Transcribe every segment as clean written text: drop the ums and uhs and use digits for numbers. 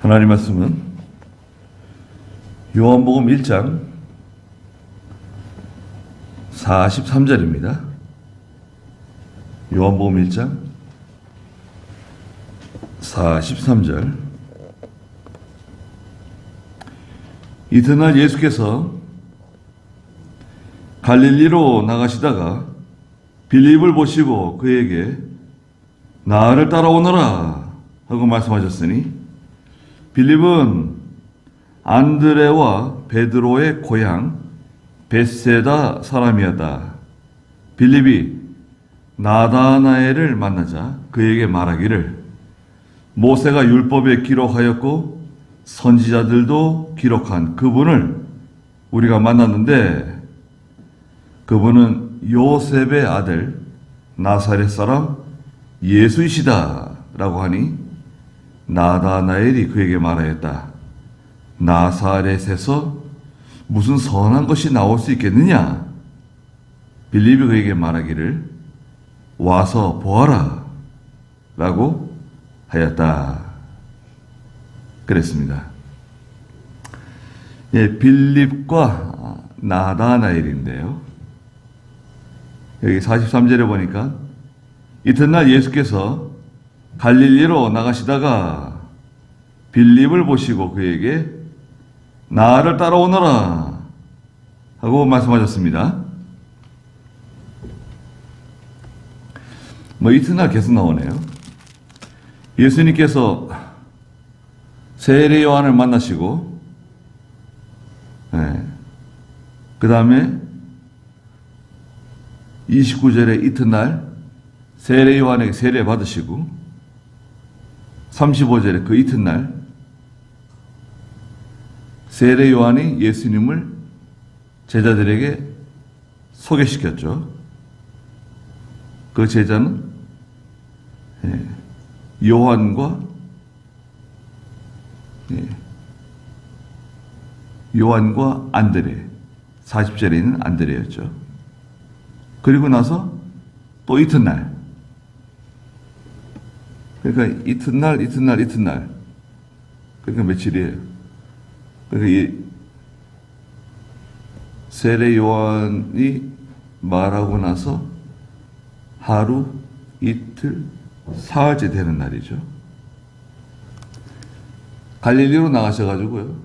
하나님 말씀은 요한복음 1장 43절입니다. 요한복음 1장 43절. 이튿날 예수께서 갈릴리로 나가시다가 빌립을 보시고 그에게 나를 따라오너라 하고 말씀하셨으니, 빌립은 안드레와 베드로의 고향 벳세다 사람이었다. 빌립이 나다나엘을 만나자 그에게 말하기를, 모세가 율법에 기록하였고 선지자들도 기록한 그분을 우리가 만났는데, 그분은 요셉의 아들 나사렛 사람 예수이시다 라고 하니, 나다나엘이 그에게 말하였다. 나사렛에서 무슨 선한 것이 나올 수 있겠느냐? 빌립이 그에게 말하기를, 와서 보아라 라고 하였다. 그랬습니다. 빌립과 나다나엘인데요, 여기 43절에 보니까 이튿날 예수께서 갈릴리로 나가시다가 빌립을 보시고 그에게 나를 따라오너라 하고 말씀하셨습니다. 이튿날 계속 나오네요. 예수님께서 세례 요한을 만나시고, 그 다음에 29절에 이튿날 세례 요한에게 세례 받으시고, 35절에 그 이튿날 세례 요한이 예수님을 제자들에게 소개시켰죠. 그 제자는 요한과 안드레, 40절에 있는 안드레였죠. 그리고 나서 또 이튿날, 그러니까 이튿날. 그러니까 며칠이에요. 그러니까 이 세례 요한이 말하고 나서 하루, 이틀, 사흘째 되는 날이죠. 갈릴리로 나가셔가지고요,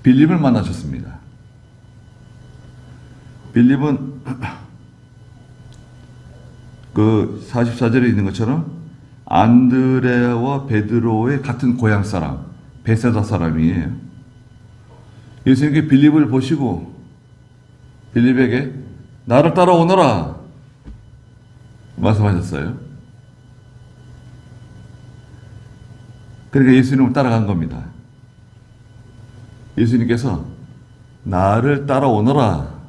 빌립을 만나셨습니다. 빌립은 그 44절에 있는 것처럼 안드레와 베드로의 같은 고향 사람, 베세다 사람이에요. 예수님께 빌립을 보시고 빌립에게 나를 따라오너라 말씀하셨어요. 그러니까 예수님을 따라간 겁니다. 예수님께서 나를 따라오너라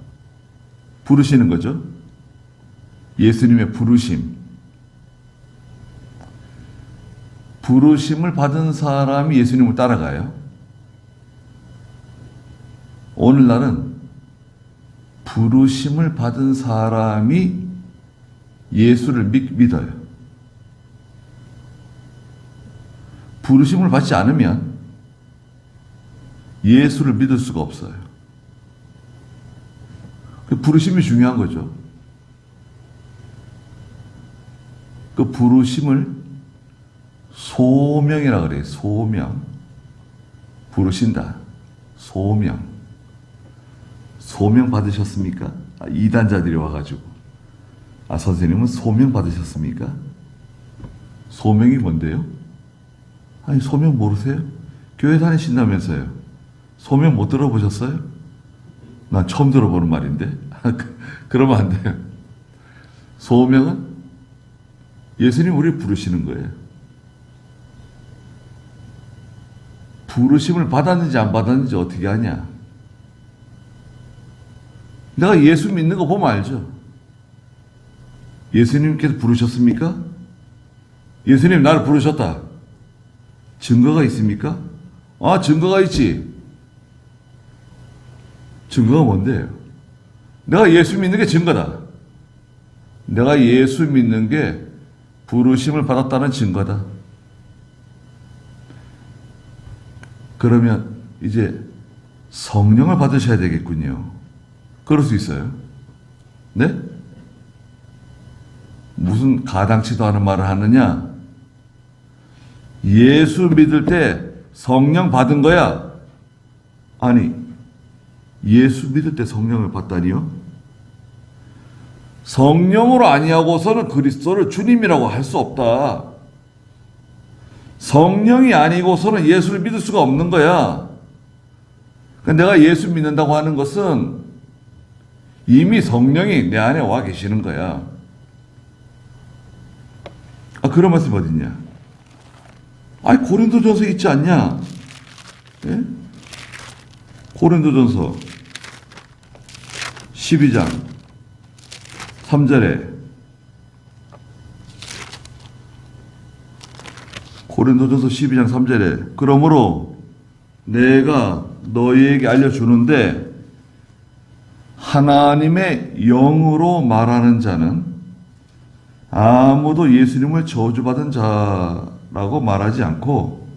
부르시는 거죠. 예수님의 부르심을 받은 사람이 예수님을 따라가요. 오늘날은 부르심을 받은 사람이 예수를 믿어요. 부르심을 받지 않으면 예수를 믿을 수가 없어요. 그 부르심이 중요한 거죠. 그 부르심을 소명이라 그래요. 소명. 부르신다. 소명. 소명 받으셨습니까? 이단자들이 와가지고, 선생님은 소명 받으셨습니까? 소명이 뭔데요? 아니, 소명 모르세요? 교회 다니신다면서요. 소명 못 들어보셨어요? 난 처음 들어보는 말인데. 그러면 안 돼요. 소명은 예수님 우리를 부르시는 거예요. 부르심을 받았는지 안 받았는지 어떻게 아냐? 내가 예수 믿는 거 보면 알죠. 예수님께서 부르셨습니까? 예수님 나를 부르셨다. 증거가 있습니까? 증거가 있지. 증거가 뭔데요? 내가 예수 믿는 게 증거다. 내가 예수 믿는 게 부르심을 받았다는 증거다. 그러면 이제 성령을 받으셔야 되겠군요. 그럴 수 있어요? 네? 무슨 가당치도 않은 말을 하느냐? 예수 믿을 때 성령 받은 거야. 아니, 예수 믿을 때 성령을 받다니요? 성령으로 아니하고서는 그리스도를 주님이라고 할 수 없다. 성령이 아니고서는 예수를 믿을 수가 없는 거야. 그러니까 내가 예수 믿는다고 하는 것은 이미 성령이 내 안에 와 계시는 거야. 아, 그런 말씀 어딨냐? 아니, 고린도전서 있지 않냐? 예? 고린도전서 12장 3절에 고린도전서 12장 3절에 그러므로 내가 너희에게 알려주는데 하나님의 영으로 말하는 자는 아무도 예수님을 저주받은 자라고 말하지 않고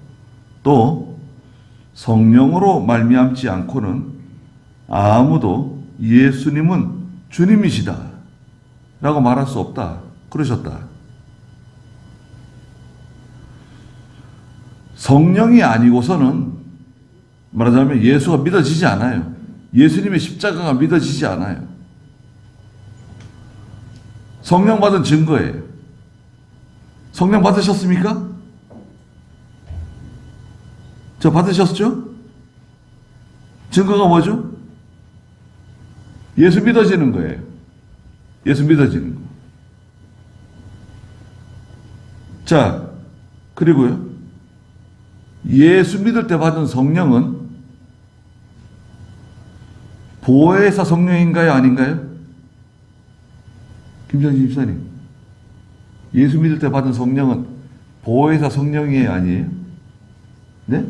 또 성령으로 말미암지 않고는 아무도 예수님은 주님이시다 라고 말할 수 없다 그러셨다. 성령이 아니고서는 말하자면 예수가 믿어지지 않아요. 예수님의 십자가가 믿어지지 않아요. 성령 받은 증거예요. 성령 받으셨습니까? 저 받으셨죠? 증거가 뭐죠? 예수 믿어지는 거예요. 예수 믿어지는 거. 자, 그리고요. 예수 믿을 때 받은 성령은 보혜사 성령인가요? 아닌가요? 김정진 집사님. 예수 믿을 때 받은 성령은 보혜사 성령이에요? 아니에요? 네?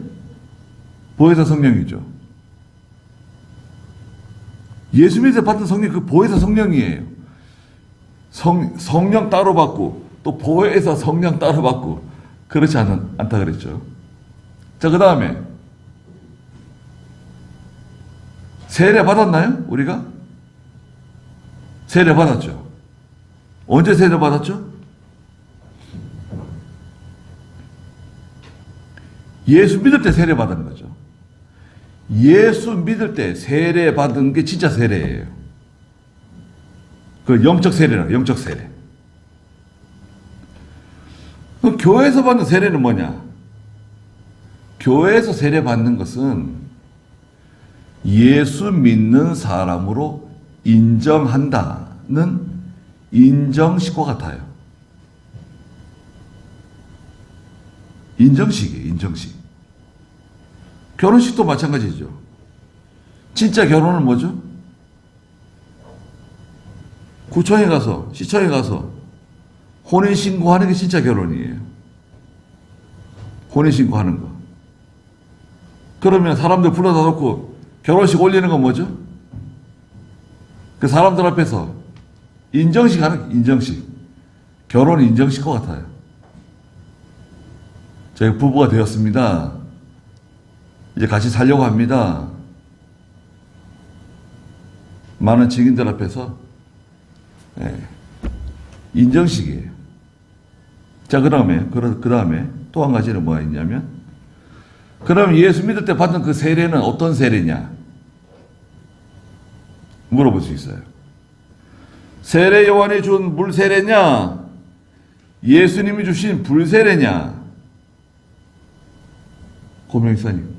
보혜사 성령이죠. 예수 믿을 때 받은 성령, 그 보혜사 성령이에요. 성령 따로 받고, 또 보혜사 성령 따로 받고, 그렇지 않다 그랬죠. 자, 그 다음에, 세례 받았나요? 우리가? 세례 받았죠. 언제 세례 받았죠? 예수 믿을 때 세례 받은 거죠. 예수 믿을 때 세례 받은 게 진짜 세례예요. 그 영적 세례라, 영적 세례. 그럼 교회에서 받는 세례는 뭐냐? 교회에서 세례 받는 것은 예수 믿는 사람으로 인정한다는 인정식과 같아요. 인정식이에요, 인정식. 결혼식도 마찬가지죠. 진짜 결혼은 뭐죠? 구청에 가서, 시청에 가서 혼인신고하는 게 진짜 결혼이에요. 혼인신고하는 거. 그러면 사람들 불러다 놓고 결혼식 올리는 건 뭐죠? 그 사람들 앞에서 인정식 하는, 인정식. 결혼 인정식과 같아요. 저희 부부가 되었습니다. 이제 같이 살려고 합니다. 많은 증인들 앞에서 인정식이에요. 자, 그 다음에 또 한 가지는 뭐가 있냐면, 그럼 예수 믿을 때 받은 그 세례는 어떤 세례냐? 물어볼 수 있어요. 세례 요한이 준 물 세례냐? 예수님이 주신 불 세례냐? 고명사님.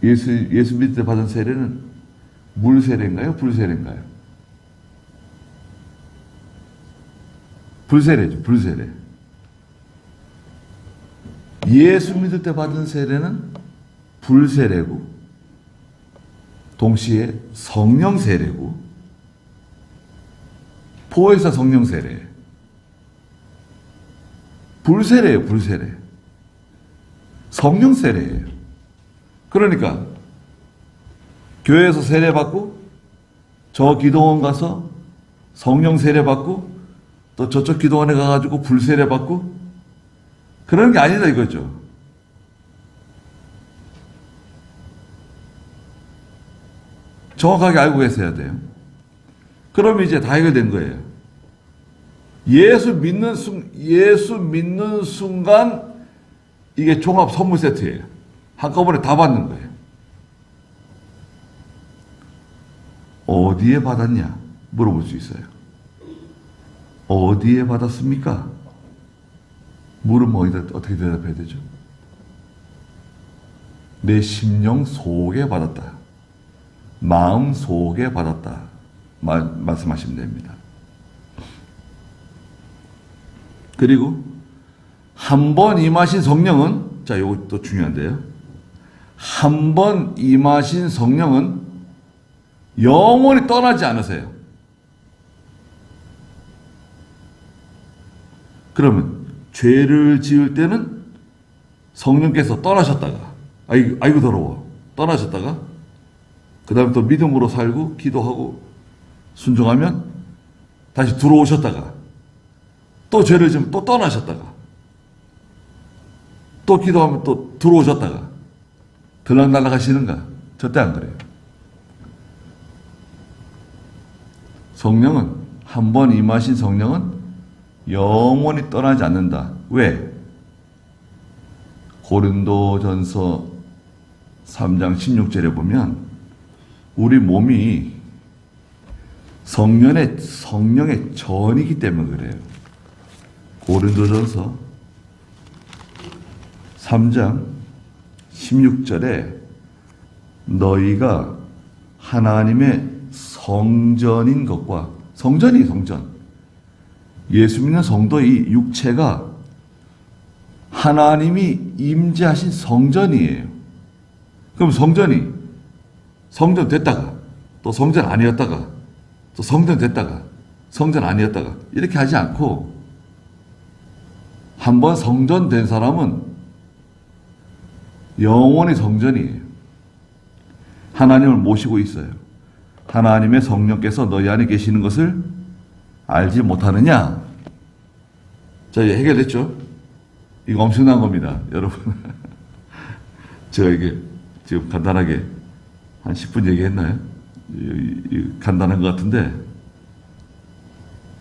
예수 믿을 때 받은 세례는 물 세례인가요? 불 세례인가요? 불 세례죠, 불 세례. 예수 믿을 때 받은 세례는 불 세례고, 동시에 성령 세례고, 보혜사 성령 세례. 불 세례예요, 불 세례. 성령 세례예요. 그러니까 교회에서 세례 받고 저 기도원 가서 성령 세례 받고 또 저쪽 기도원에 가가지고 불 세례 받고 그런 게 아니다 이거죠. 정확하게 알고 계셔야 돼요. 그러면 이제 다 해결된 거예요. 예수 믿는 순간 이게 종합 선물 세트예요. 한꺼번에 다 받는 거예요. 어디에 받았냐? 물어볼 수 있어요. 어디에 받았습니까? 물으면 어떻게 대답해야 되죠? 내 심령 속에 받았다. 마음 속에 받았다. 말씀하시면 됩니다. 그리고 한 번 임하신 성령은, 자, 이것도 중요한데요. 한 번 임하신 성령은 영원히 떠나지 않으세요. 그러면 죄를 지을 때는 성령께서 떠나셨다가, 아이고 더러워, 떠나셨다가 그 다음에 또 믿음으로 살고 기도하고 순종하면 다시 들어오셨다가 또 죄를 지으면 또 떠나셨다가 또 기도하면 또 들어오셨다가 들락날락 하시는가? 절대 안 그래요. 성령은, 한 번 임하신 성령은 영원히 떠나지 않는다. 왜? 고린도전서 3장 16절에 보면 우리 몸이 성령의 전이기 때문에 그래요. 고린도전서 3장 16절에 너희가 하나님의 성전인 것과, 성전이 성전. 예수 믿는 성도의 육체가 하나님이 임재하신 성전이에요. 그럼 성전 됐다가 또 성전 아니었다가 또 성전 됐다가 성전 아니었다가 이렇게 하지 않고 한번 성전 된 사람은 영원히 성전이에요. 하나님을 모시고 있어요. 하나님의 성령께서 너희 안에 계시는 것을 알지 못하느냐? 자, 이제 해결됐죠? 이거 엄청난 겁니다, 여러분. 제가 이게 지금 간단하게 한 10분 얘기했나요? 간단한 것 같은데,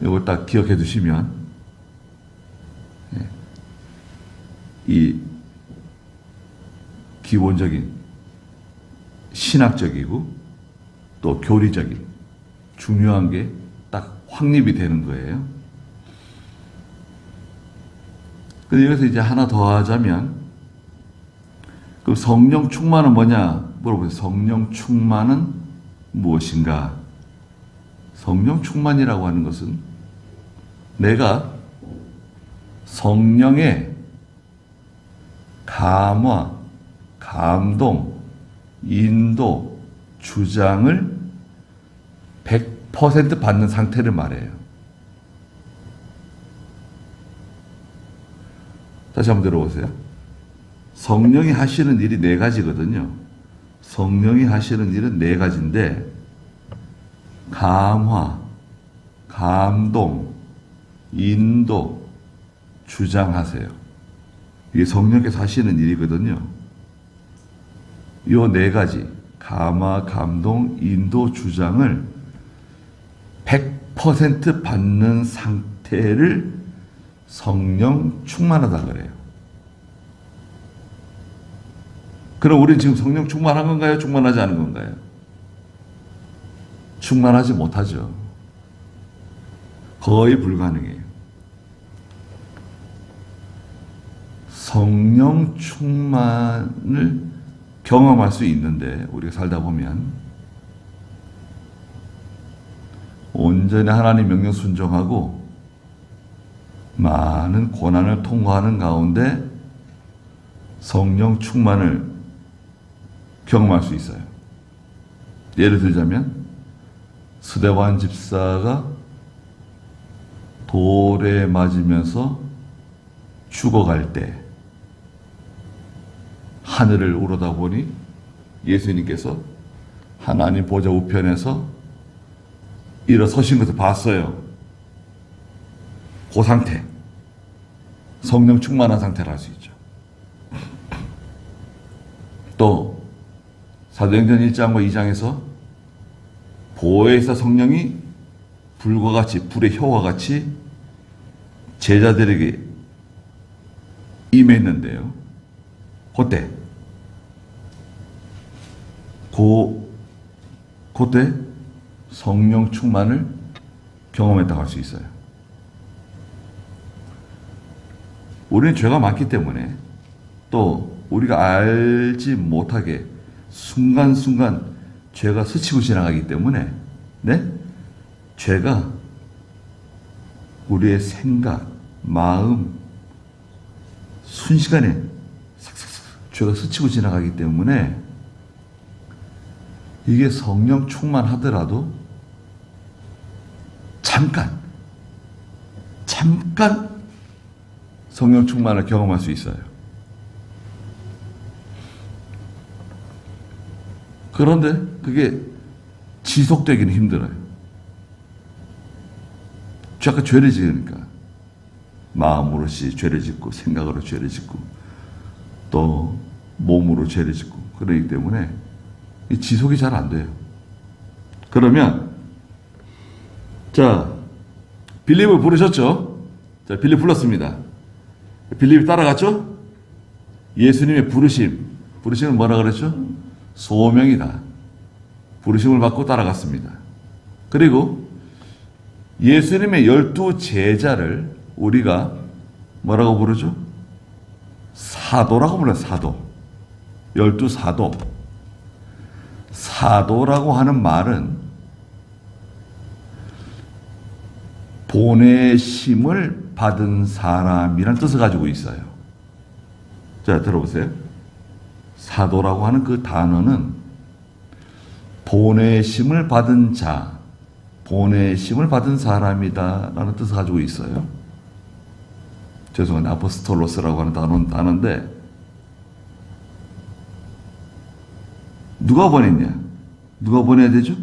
이거 딱 기억해 두시면, 이 기본적인 신학적이고 또 교리적인 중요한 게 딱 확립이 되는 거예요. 근데 여기서 이제 하나 더 하자면, 그 성령 충만은 뭐냐 물어보세요. 성령 충만은 무엇인가? 성령 충만이라고 하는 것은 내가 성령의 감화, 감동, 인도, 주장을 100% 받는 상태를 말해요. 다시 한번 들어보세요. 성령이 하시는 일이 4가지거든요. 성령이 하시는 일은 4가지인데 감화, 감동, 인도, 주장하세요. 이게 성령께서 하시는 일이거든요. 이 4가지 감화, 감동, 인도, 주장을 100% 받는 상태를 성령 충만하다 그래요. 그럼 우리는 지금 성령 충만한 건가요? 충만하지 않은 건가요? 충만하지 못하죠. 거의 불가능해요. 성령 충만을 경험할 수 있는데 우리가 살다 보면 온전히 하나님 명령 순종하고 많은 고난을 통과하는 가운데 성령 충만을 경험할 수 있어요. 예를 들자면 스데반 집사가 돌에 맞으면서 죽어갈 때 하늘을 우러다보니 예수님께서 하나님 보좌 우편에서 일어서신 것을 봤어요. 그 상태, 성령 충만한 상태를 할 수 있죠. 또 사도행전 1장과 2장에서 보혜사 성령이 불과 같이, 불의 혀와 같이 제자들에게 임했는데요. 그때 성령 충만을 경험했다고 할 수 있어요. 우리는 죄가 많기 때문에 또 우리가 알지 못하게 순간순간 죄가 스치고 지나가기 때문에 죄가 우리의 생각, 마음, 순식간에 삭삭삭 죄가 스치고 지나가기 때문에 이게 성령 충만하더라도 잠깐 성령 충만을 경험할 수 있어요. 그런데 그게 지속되기는 힘들어요. 자꾸 죄를 지으니까 마음으로 죄를 짓고 생각으로 죄를 짓고 또 몸으로 죄를 짓고 그러기 때문에 지속이 잘 안 돼요. 그러면 자 빌립을 부르셨죠? 자 빌립 불렀습니다. 빌립이 따라갔죠? 예수님의 부르심은 뭐라 그랬죠? 소명이다. 부르심을 받고 따라갔습니다. 그리고 예수님의 12 제자를 우리가 뭐라고 부르죠? 사도라고 불러요. 사도. 12 사도. 사도라고 하는 말은 보내심을 받은 사람이라는 뜻을 가지고 있어요. 자, 들어보세요. 사도라고 하는 그 단어는 보내심을 받은 자, 보내심을 받은 사람이다 라는 뜻을 가지고 있어요. 죄송한데 아포스톨로스라고 하는 단어인데 누가 보냈냐? 누가 보내야 되죠?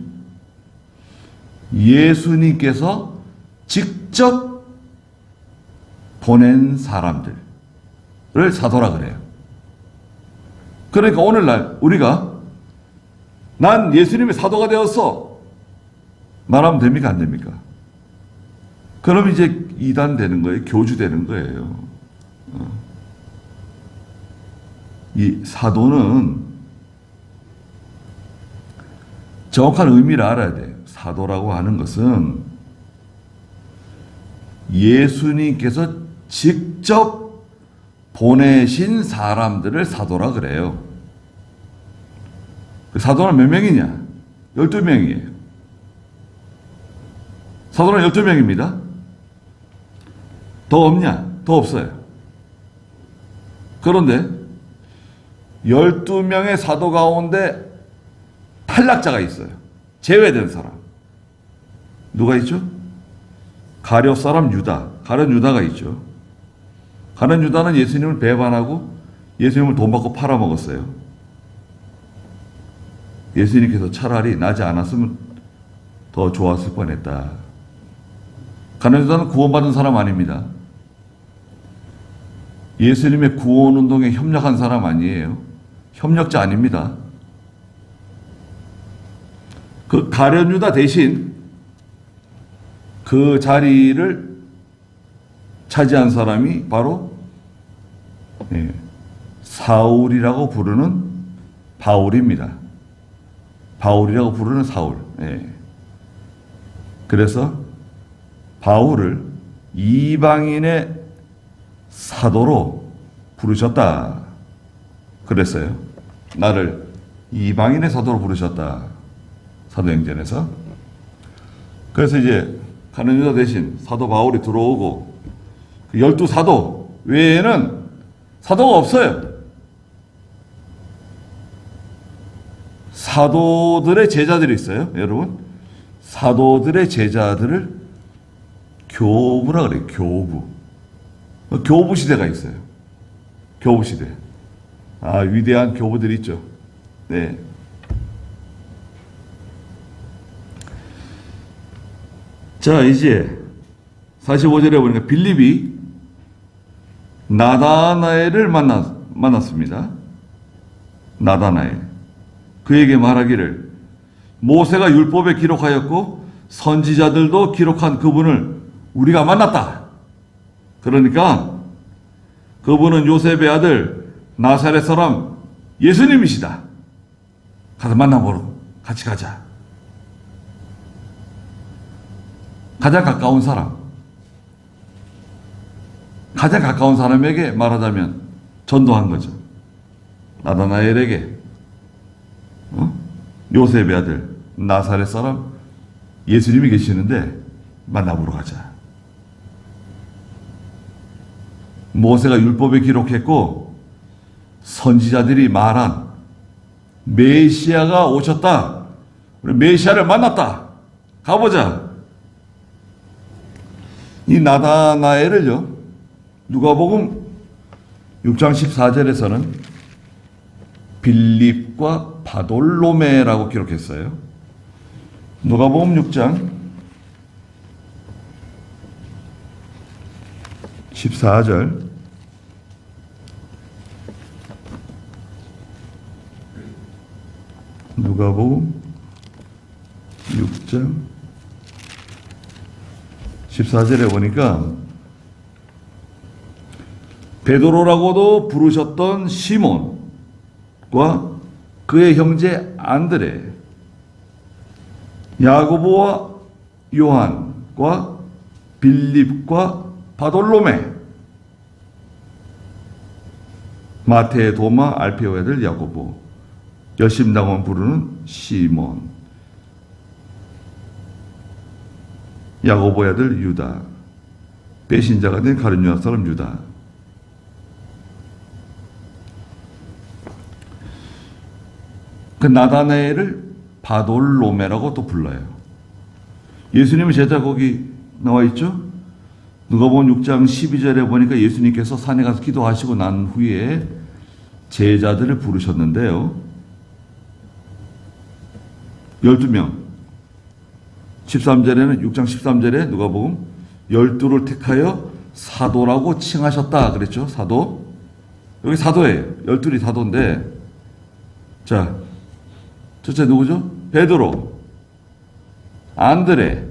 예수님께서 직접 보낸 사람들을 사도라 그래요. 그러니까 오늘날 우리가 난 예수님의 사도가 되었어 말하면 됩니까? 안 됩니까? 그럼 이제 이단 되는 거예요. 교주 되는 거예요. 이 사도는 정확한 의미를 알아야 돼요. 사도라고 하는 것은 예수님께서 직접 보내신 사람들을 사도라 그래요. 사도는 몇 명이냐? 12명이에요. 사도는 12명입니다. 더 없냐? 더 없어요. 그런데 12명의 사도 가운데 탈락자가 있어요. 제외된 사람. 누가 있죠? 가룟 사람 유다. 가룟 유다가 있죠. 가룟 유다는 예수님을 배반하고 예수님을 돈 받고 팔아먹었어요. 예수님께서 차라리 나지 않았으면 더 좋았을 뻔했다. 가룟 유다는 구원받은 사람 아닙니다. 예수님의 구원운동에 협력한 사람 아니에요. 협력자 아닙니다. 그 가룟 유다 대신 그 자리를 차지한 사람이 바로 사울이라고 부르는 바울입니다. 바울이라고 부르는 사울. 그래서 바울을 이방인의 사도로 부르셨다. 그랬어요. 나를 이방인의 사도로 부르셨다. 사도행전에서. 그래서 이제 가룟 유다 대신 사도 바울이 들어오고 그 12 사도 외에는 사도가 없어요. 사도들의 제자들이 있어요. 여러분. 사도들의 제자들을 교부라 그래요. 교부. 교부 시대가 있어요. 교부 시대. 아, 위대한 교부들이 있죠. 네. 자, 이제 45절에 보니까 빌립이 나다나엘을 만났습니다. 나다나엘. 그에게 말하기를 모세가 율법에 기록하였고 선지자들도 기록한 그분을 우리가 만났다. 그러니까 그분은 요셉의 아들 나사렛 사람 예수님이시다. 가서 만나보러 같이 가자. 가장 가까운 사람, 가장 가까운 사람에게 말하자면 전도한 거죠. 나다나엘에게 요셉의 아들 나사렛 사람 예수님이 계시는데 만나보러 가자. 모세가 율법에 기록했고 선지자들이 말한 메시아가 오셨다. 우리 메시아를 만났다. 가보자. 이 나다나엘을요, 누가복음 6장 14절에서는 빌립과 바돌로메라고 기록했어요. 누가복음 6장 14절 누가복음 6장 14절에 보니까 베드로라고도 부르셨던 시몬과 그의 형제 안드레, 야고보와 요한과 빌립과 바돌로메, 마태, 도마, 알페오의 아들 야고보, 열심당원 부르는 시몬, 야고보의 아들 유다, 배신자가 된 가룟요한 사람 유다. 그 나다나엘을 바돌로메라고 또 불러요. 예수님의 제자 거기 나와 있죠? 누가복음 6장 12절에 보니까 예수님께서 산에 가서 기도하시고 난 후에 제자들을 부르셨는데요. 12명. 13절에는 6장 13절에 누가복음 12를 택하여 사도라고 칭하셨다 그랬죠. 사도. 여기 사도예요. 12이 사도인데, 자, 첫째 누구죠? 베드로, 안드레,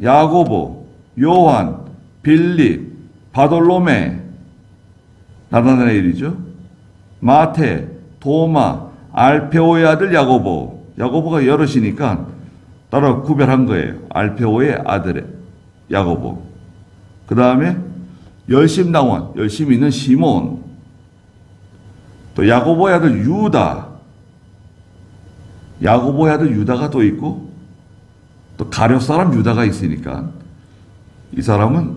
야고보, 요한, 빌립, 바돌로메, 나다나엘이죠. 마태, 도마, 알페오의 아들 야고보. 야고보가 여럿이니까 따로 구별한 거예요. 알페오의 아들 야고보. 그 다음에 열심당원, 열심히 있는 시몬, 또 야고보의 아들 유다. 야고보의 아들 유다가 또 있고, 또 가룟 사람 유다가 있으니까 이 사람은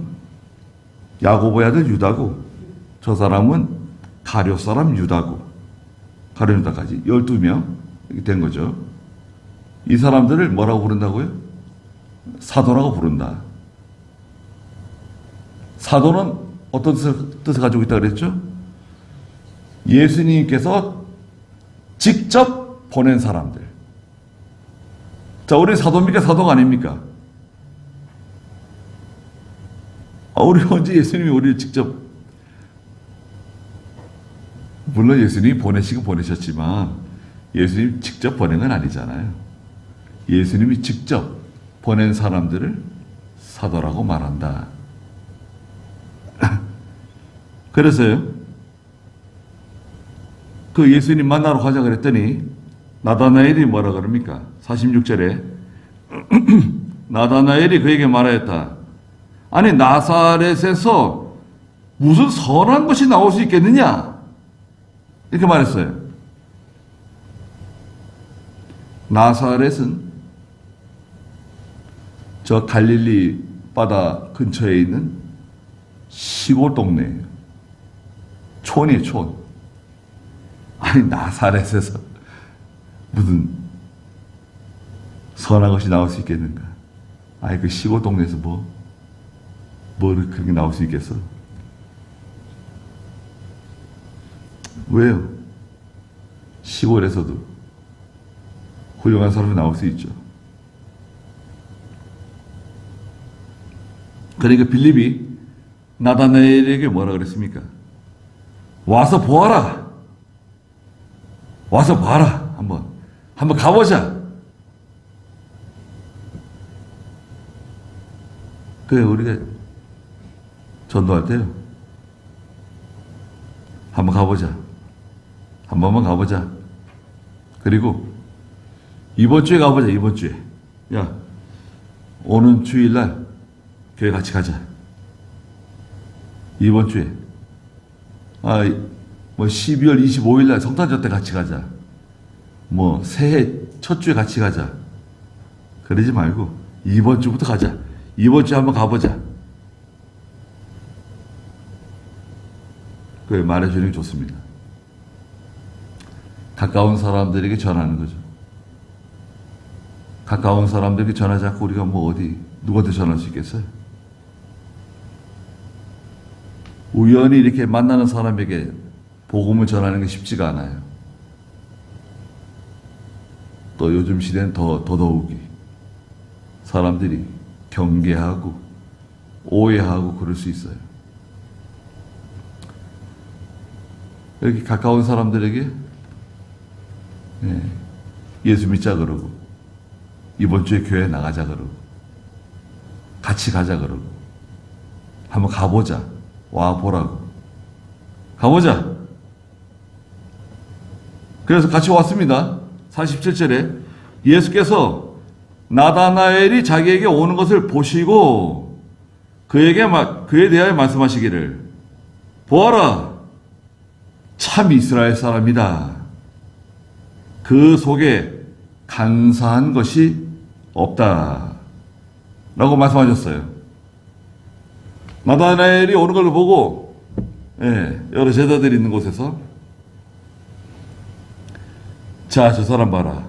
야고보의 아들 유다고, 저 사람은 가룟 사람 유다고, 가룟 유다까지 12명 이렇게 된 거죠. 이 사람들을 뭐라고 부른다고요? 사도라고 부른다. 사도는 어떤 뜻을 가지고 있다고 그랬죠? 예수님께서 직접 보낸 사람들. 자, 우리 사도입니까? 사도가 아닙니까? 우리 언제 예수님이 우리를 직접, 물론 예수님이 보내시고 보내셨지만 예수님 직접 보낸 건 아니잖아요. 예수님이 직접 보낸 사람들을 사도라고 말한다. 그래서요, 그 예수님 만나러 가자 그랬더니 나다나엘이 뭐라 그럽니까? 46절에 나다나엘이 그에게 말하였다. 아니, 나사렛에서 무슨 선한 것이 나올 수 있겠느냐? 이렇게 말했어요. 나사렛은 저 갈릴리 바다 근처에 있는 시골 동네예요. 촌이에요, 촌. 아니, 나사렛에서 무슨 선한 것이 나올 수 있겠는가? 아니, 그 시골 동네에서 뭐 그렇게 나올 수 있겠어? 왜요? 시골에서도 훌륭한 사람이 나올 수 있죠. 그러니까 빌립이 나다나엘에게 뭐라 그랬습니까? 와서 보아라. 와서 봐라. 한번 가보자. 그래, 우리가 전도할 때요. 한번 가보자. 한 번만 가보자. 그리고 이번 주에 가보자, 이번 주에. 야, 오는 주일날 교회 같이 가자. 이번 주에. 뭐 12월 25일날 성탄절 때 같이 가자. 뭐 새해 첫 주에 같이 가자. 그러지 말고 이번 주부터 가자. 이번 주에 한번 가보자. 그래, 말해주는 게 좋습니다. 가까운 사람들에게 전하는 거죠. 가까운 사람들에게 전하지 않고 우리가 뭐 어디 누구한테 전할 수 있겠어요? 우연히 이렇게 만나는 사람에게 복음을 전하는 게 쉽지가 않아요. 또 요즘 시대는 더더욱이 사람들이 경계하고 오해하고 그럴 수 있어요. 이렇게 가까운 사람들에게 예수 믿자 그러고 이번 주에 교회 나가자 그러고 같이 가자 그러고 한번 가보자. 와 보라고. 가보자. 그래서 같이 왔습니다. 47절에 예수께서 나다나엘이 자기에게 오는 것을 보시고 그에 대하여 말씀하시기를 보아라 참 이스라엘 사람이다. 그 속에 간사한 것이 없다. 라고 말씀하셨어요. 나다나엘이 오는 걸 보고 여러 제자들이 있는 곳에서 자, 저 사람 봐라.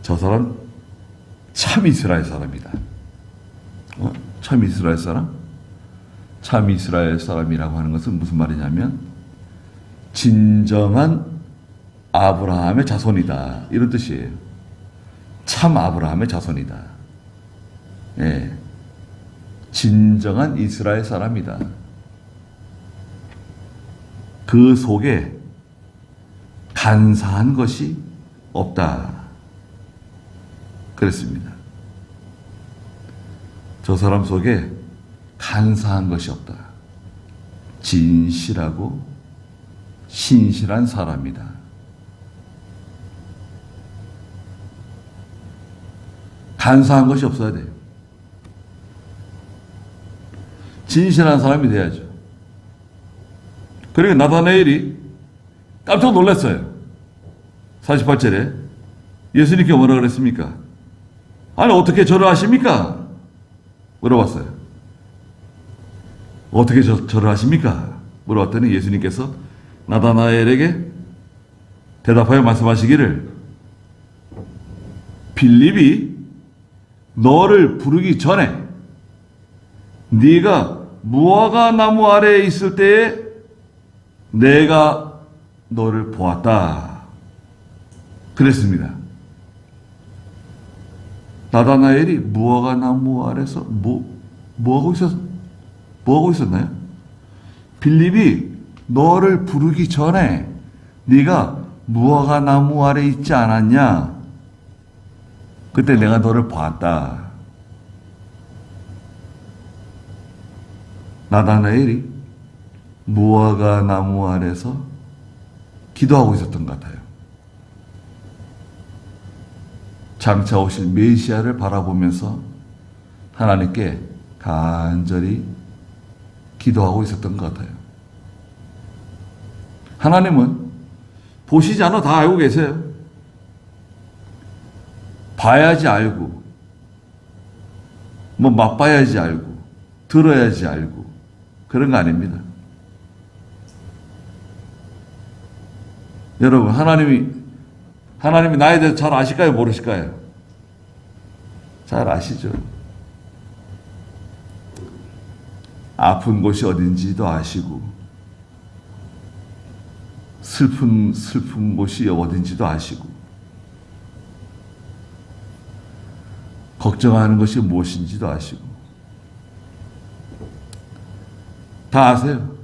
저 사람 참 이스라엘 사람이다. 참 이스라엘 사람? 참 이스라엘 사람이라고 하는 것은 무슨 말이냐면 진정한 아브라함의 자손이다. 이런 뜻이에요. 참 아브라함의 자손이다. 진정한 이스라엘 사람이다. 그 속에 간사한 것이 없다. 그랬습니다. 저 사람 속에 간사한 것이 없다. 진실하고 신실한 사람이다. 간사한 것이 없어야 돼요. 진실한 사람이 돼야죠. 그러니까 나다나엘이 깜짝 놀랐어요. 48절에 예수님께 뭐라 그랬습니까? 아니 어떻게 절을 하십니까? 물어봤어요. 어떻게 절을 하십니까? 물어봤더니 예수님께서 나다나엘에게 대답하여 말씀하시기를 빌립이 너를 부르기 전에 네가 무화과 나무 아래에 있을 때에 내가 너를 보았다. 그랬습니다. 나다나엘이 무화과 나무 아래서 뭐 하고 있었나요? 빌립이 너를 부르기 전에 네가 무화과 나무 아래 있지 않았냐? 그때 내가 너를 봤다. 나다나엘이 무화과 나무 아래서 기도하고 있었던 것 같아요. 장차 오실 메시아를 바라보면서 하나님께 간절히 기도하고 있었던 것 같아요. 하나님은 보시지 않아 다 알고 계세요. 봐야지 알고, 뭐 맛봐야지 알고, 들어야지 알고, 그런 거 아닙니다. 여러분, 하나님이 나에 대해서 잘 아실까요? 모르실까요? 잘 아시죠? 아픈 곳이 어딘지도 아시고, 슬픈 곳이 어딘지도 아시고, 걱정하는 것이 무엇인지도 아시고, 다 아세요.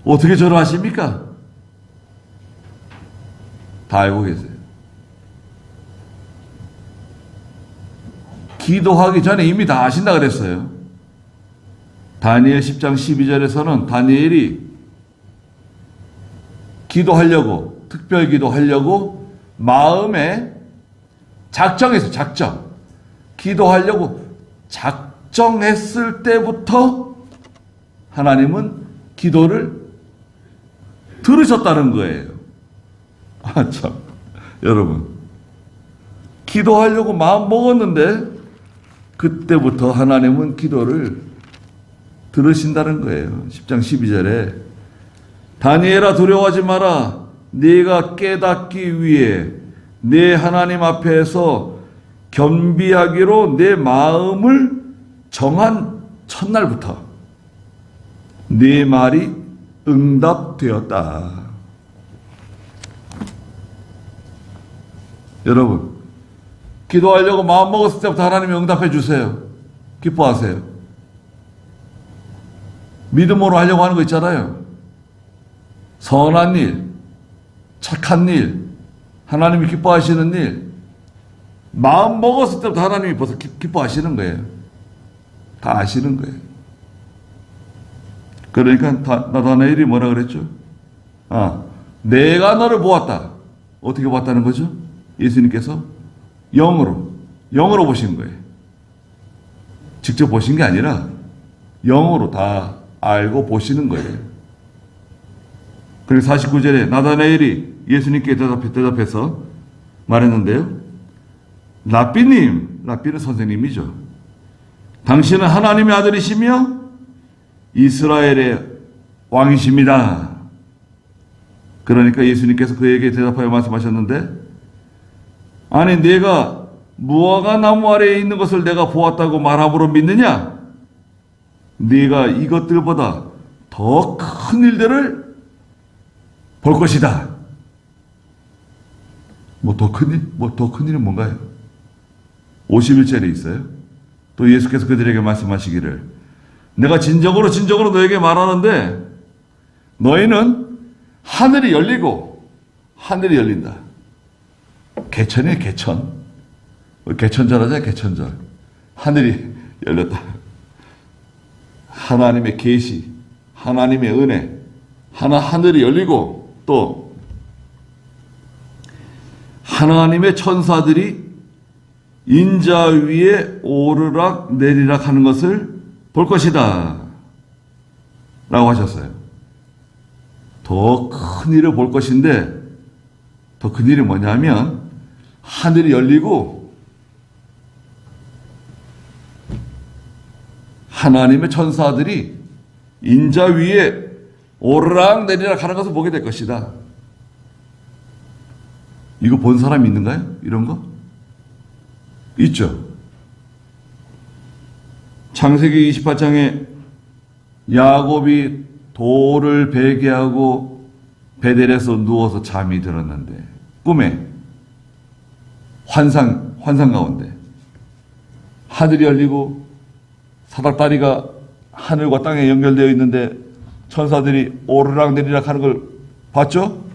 어떻게 저를 아십니까? 다 알고 계세요. 기도하기 전에 이미 다 아신다 그랬어요. 다니엘 10장 12절에서는 다니엘이 기도하려고, 특별 기도하려고 마음에 작정해서 기도하려고 작정했을 때부터 하나님은 기도를 들으셨다는 거예요. 아, 참. 여러분. 기도하려고 마음 먹었는데 그때부터 하나님은 기도를 들으신다는 거예요. 10장 12절에 다니엘아 두려워하지 마라. 네가 깨닫기 위해 내 하나님 앞에서 겸비하기로 내 마음을 정한 첫날부터 네 말이 응답되었다. 여러분, 기도하려고 마음 먹었을 때부터 하나님이 응답해 주세요. 기뻐하세요. 믿음으로 하려고 하는 거 있잖아요. 선한 일, 착한 일, 하나님이 기뻐하시는 일, 마음 먹었을 때부터 하나님이 벌써 기뻐하시는 거예요. 다 아시는 거예요. 그러니까 나다나엘이 뭐라 그랬죠? 내가 너를 보았다. 어떻게 봤다는 거죠? 예수님께서 영으로 보신 거예요. 직접 보신 게 아니라 영으로 다 알고 보시는 거예요. 그리고 49절에 나다나엘이 예수님께 대답해서 말했는데요. 라비는 선생님이죠. 당신은 하나님의 아들이시며 이스라엘의 왕이십니다. 그러니까 예수님께서 그에게 대답하여 말씀하셨는데, 아니 내가 무화과 나무 아래에 있는 것을 내가 보았다고 말함으로 믿느냐? 네가 이것들보다 더 큰 일들을 볼 것이다. 더 큰 일은 뭔가요? 51절에 있어요. 또 예수께서 그들에게 말씀하시기를, 내가 진정으로 너에게 말하는데 너희는 하늘이 열린다. 개천이에요, 개천. 개천절 하잖아요, 개천절. 하늘이 열렸다. 하나님의 계시, 하나님의 은혜, 하늘이 열리고 또 하나님의 천사들이 인자 위에 오르락 내리락 하는 것을 볼 것이다 라고 하셨어요. 더 큰 일을 볼 것인데, 더 큰 일이 뭐냐면 하늘이 열리고 하나님의 천사들이 인자 위에 오르락 내리락 하는 것을 보게 될 것이다. 이거 본 사람이 있는가요? 이런 거? 있죠. 창세기 28장에 야곱이 돌을 베개하고 베델에서 누워서 잠이 들었는데 꿈에 환상 가운데 하늘이 열리고 사닥다리가 하늘과 땅에 연결되어 있는데 천사들이 오르락 내리락 하는 걸 봤죠?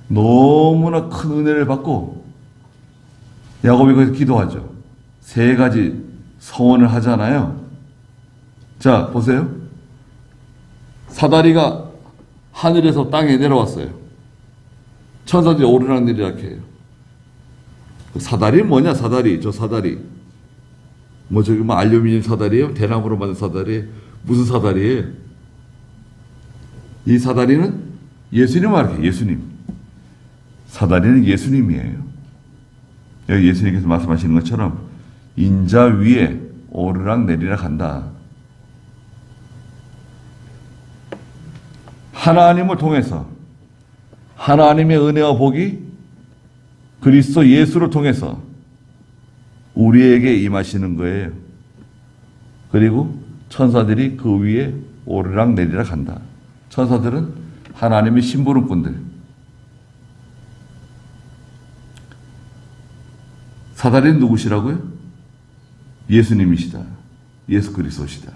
너무나 큰 은혜를 받고 야곱이 거기서 기도하죠. 3가지 서원을 하잖아요. 자, 보세요. 사다리가 하늘에서 땅에 내려왔어요. 천사들이 오르락 내리락 해요. 사다리는 뭐냐? 저 사다리. 저기 알루미늄 사다리예요? 대나무로 만든 사다리? 무슨 사다리예요? 이 사다리는 예수님 말이에요. 예수님. 사다리는 예수님이에요. 여기 예수님께서 말씀하시는 것처럼 인자 위에 오르락 내리락 한다. 하나님을 통해서 하나님의 은혜와 복이 그리스도 예수를 통해서 우리에게 임하시는 거예요. 그리고 천사들이 그 위에 오르락 내리락 한다. 천사들은 하나님의 심부름꾼들. 사다리는 누구시라고요? 예수님이시다. 예수 그리스도시다.